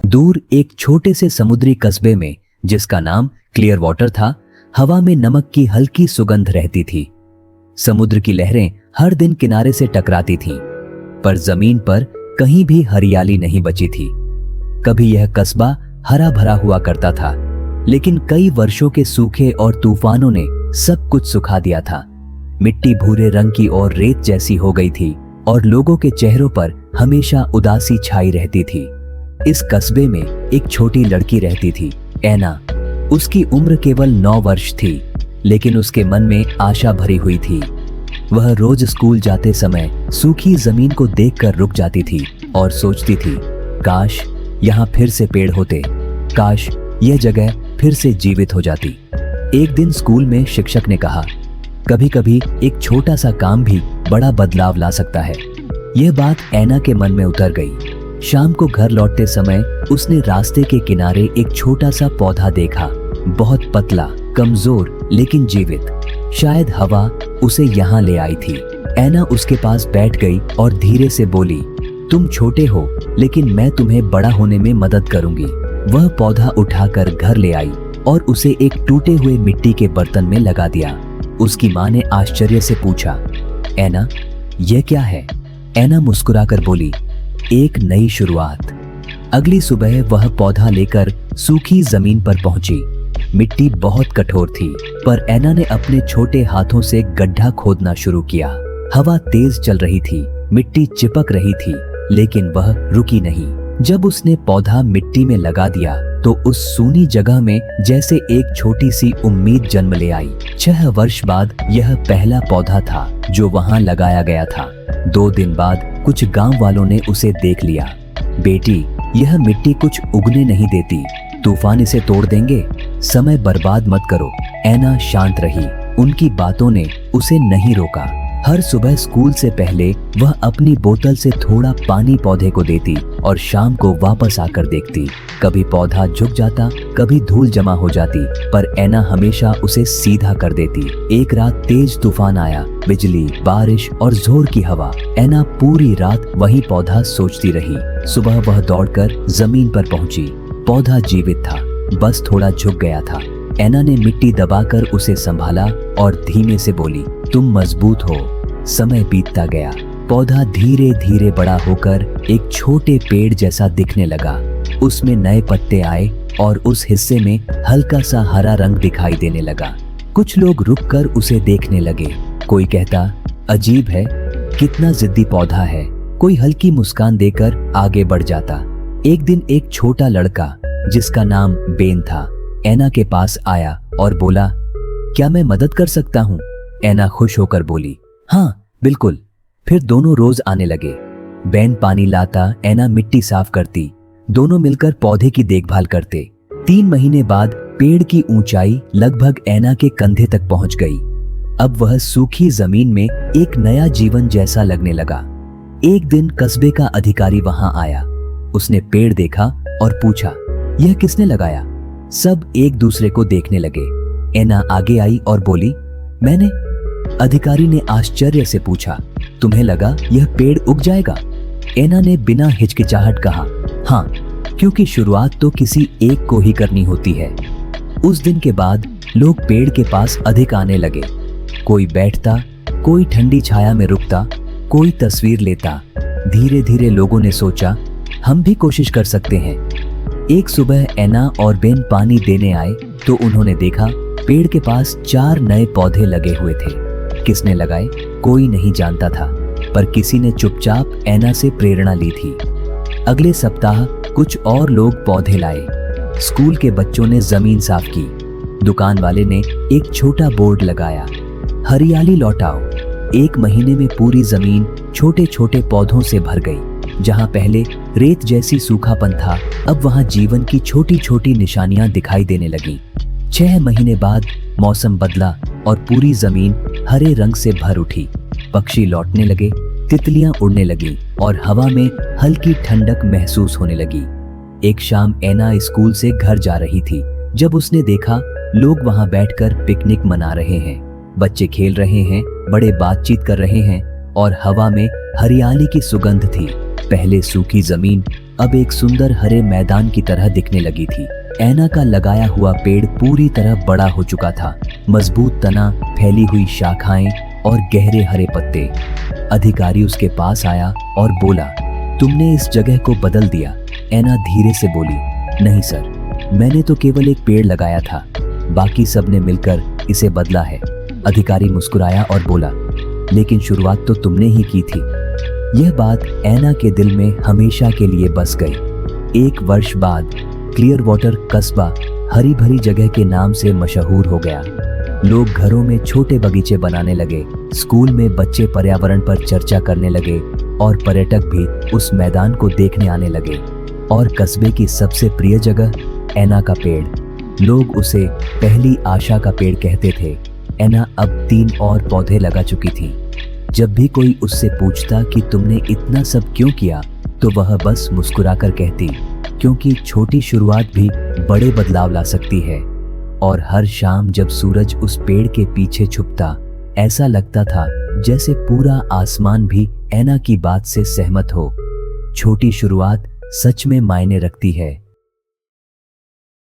दूर एक छोटे से समुद्री कस्बे में, जिसका नाम क्लियर वाटर था, हवा में नमक की हल्की सुगंध रहती थी। समुद्र की लहरें हर दिन किनारे से टकराती थीं, पर जमीन पर कहीं भी हरियाली नहीं बची थी। कभी यह कस्बा हरा भरा हुआ करता था, लेकिन कई वर्षों के सूखे और तूफानों ने सब कुछ सुखा दिया था। मिट्टी भूरे रंग की और रेत जैसी हो गई थी और लोगों के चेहरों पर हमेशा उदासी छाई रहती थी। इस कस्बे में एक छोटी लड़की रहती थी, ऐना। उसकी उम्र केवल 9 वर्ष थी, लेकिन उसके मन में आशा भरी हुई थी। वह रोज स्कूल जाते समय सूखी जमीन को देखकर रुक जाती थी और सोचती थी, काश यहाँ फिर से पेड़ होते, काश यह जगह फिर से जीवित हो जाती। एक दिन स्कूल में शिक्षक ने कहा, कभी कभी एक छोटा सा काम भी बड़ा बदलाव ला सकता है। यह बात ऐना के मन में उतर गई। शाम को घर लौटते समय उसने रास्ते के किनारे एक छोटा सा पौधा देखा, बहुत पतला, कमजोर लेकिन जीवित। शायद हवा उसे यहाँ ले आई थी। ऐना उसके पास बैठ गई और धीरे से बोली, तुम छोटे हो, लेकिन मैं तुम्हें बड़ा होने में मदद करूंगी। वह पौधा उठाकर घर ले आई और उसे एक टूटे हुए मिट्टी के बर्तन में लगा दिया। उसकी माँ ने आश्चर्य से पूछा, ऐना, यह क्या है? ऐना मुस्कुराकर बोली, एक नई शुरुआत। अगली सुबह वह पौधा लेकर सूखी जमीन पर पहुंची। मिट्टी बहुत कठोर थी, पर ऐना ने अपने छोटे हाथों से गड्ढा खोदना शुरू किया। हवा तेज चल रही थी, मिट्टी चिपक रही थी, लेकिन वह रुकी नहीं। जब उसने पौधा मिट्टी में लगा दिया, तो उस सूनी जगह में जैसे एक छोटी सी उम्मीद जन्म ले आई। 6 वर्ष बाद यह पहला पौधा था जो वहां लगाया गया था। 2 दिन बाद कुछ गांव वालों ने उसे देख लिया। बेटी, यह मिट्टी कुछ उगने नहीं देती, तूफान इसे तोड़ देंगे, समय बर्बाद मत करो। ऐना शांत रही, उनकी बातों ने उसे नहीं रोका। हर सुबह स्कूल से पहले वह अपनी बोतल से थोड़ा पानी पौधे को देती और शाम को वापस आकर देखती। कभी पौधा झुक जाता, कभी धूल जमा हो जाती, पर ऐना हमेशा उसे सीधा कर देती। एक रात तेज तूफान आया, बिजली, बारिश और जोर की हवा। ऐना पूरी रात वही पौधा सोचती रही। सुबह वह दौड़कर जमीन पर पहुंची। पौधा जीवित था, बस थोड़ा झुक गया था। ऐना ने मिट्टी दबाकर उसे संभाला और धीमे से बोली, तुम मजबूत हो। समय बीतता गया। पौधा धीरे धीरे बड़ा होकर एक छोटे पेड़ जैसा दिखने लगा। उसमें नए पत्ते आए और उस हिस्से में हल्का सा हरा रंग दिखाई देने लगा। कुछ लोग रुककर उसे देखने लगे। कोई कहता, अजीब है, कितना जिद्दी पौधा है। कोई हल्की मुस्कान देकर आगे बढ़ जाता। एक दिन एक छोटा लड़का, जिसका नाम बेन था, ऐना के पास आया और बोला, क्या मैं मदद कर सकता हूँ? ऐना खुश होकर बोली, हाँ बिल्कुल। फिर दोनों रोज आने लगे। बेन पानी लाता, ऐना मिट्टी साफ करती। दोनों मिलकर पौधे की देखभाल करते। 3 महीने बाद पेड़ की ऊंचाई लगभग ऐना के कंधे तक पहुंच गई। अब वह सूखी जमीन में एक नया जीवन जैसा लगने लगा। एक दिन कस्बे का अधिकारी वहां आया। उसने पेड़ देखा और पूछा, यह किसने लगाया? सब एक दूसरे को देखने लगे। ऐना आगे आई और बोली, मैंने। अधिकारी ने आश्चर्य से पूछा, तुम्हें लगा यह पेड़ उग जाएगा? ऐना ने बिना हिचकिचाहट कहा, हाँ, क्योंकि शुरुआत तो किसी एक को ही करनी होती है। उस दिन के बाद लोग पेड़ के पास अधिक आने लगे। कोई बैठता, कोई ठंडी छाया में रुकता, कोई तस्वीर लेता। धीरे धीरे लोगों ने सोचा, हम भी कोशिश कर सकते हैं। एक सुबह ऐना और बेन पानी देने आए तो उन्होंने देखा पेड़ के पास 4 नए पौधे लगे हुए थे। किसने लगाए कोई नहीं जानता था, पर किसी ने चुपचाप ऐना से प्रेरणा ली थी। अगले सप्ताह कुछ और लोग पौधे लाए। स्कूल के बच्चों ने जमीन साफ की। दुकान वाले ने एक छोटा बोर्ड लगाया, हरियाली लौटाओ। 1 महीने में पूरी जमीन छोटे छोटे पौधों से भर गई। जहां पहले रेत जैसी सूखापन था, अब वहां जीवन की छोटी छोटी निशानियां दिखाई देने लगी। 6 महीने बाद मौसम बदला और पूरी जमीन हरे रंग से भर उठी। पक्षी लौटने लगे, तितलियां उड़ने लगी और हवा में हल्की ठंडक महसूस होने लगी। एक शाम ऐना स्कूल से घर जा रही थी, जब उसने देखा लोग वहां बैठकर पिकनिक मना रहे हैं। बच्चे खेल रहे हैं, बड़े बातचीत कर रहे हैं और हवा में हरियाली की सुगंध थी। पहले सूखी जमीन अब एक सुंदर हरे मैदान की तरह दिखने लगी थी। ऐना का लगाया हुआ पेड़ पूरी तरह बड़ा हो चुका था, मजबूत तना, फैली हुई शाखाएं और गहरे हरे पत्ते। अधिकारी उसके पास आया और बोला, तुमने इस जगह को बदल दिया। ऐना धीरे से बोली, नहीं सर, मैंने तो केवल एक पेड़ लगाया था, बाकी सब ने मिलकर इसे बदला है। अधिकारी मुस्कुराया और बोला, लेकिन शुरुआत तो तुमने ही की थी। यह बात ऐना के दिल में हमेशा के लिए बस गई। 1 वर्ष बाद क्लियर वाटर कस्बा हरी भरी जगह के नाम से मशहूर हो गया। लोग घरों में छोटे बगीचे बनाने लगे, स्कूल में बच्चे पर्यावरण पर चर्चा करने लगे और पर्यटक भी उस मैदान को देखने आने लगे। और कस्बे की सबसे प्रिय जगह ऐना का पेड़, लोग उसे पहली आशा का पेड़ कहते थे। ऐना अब 3 और पौधे लगा चुकी थी। जब भी कोई उससे पूछता कि तुमने इतना सब क्यों किया, तो वह बस मुस्कुराकर कहती, क्योंकि छोटी शुरुआत भी बड़े बदलाव ला सकती है। और हर शाम जब सूरज उस पेड़ के पीछे छुपता, ऐसा लगता था जैसे पूरा आसमान भी ऐना की बात से सहमत हो। छोटी शुरुआत सच में मायने रखती है।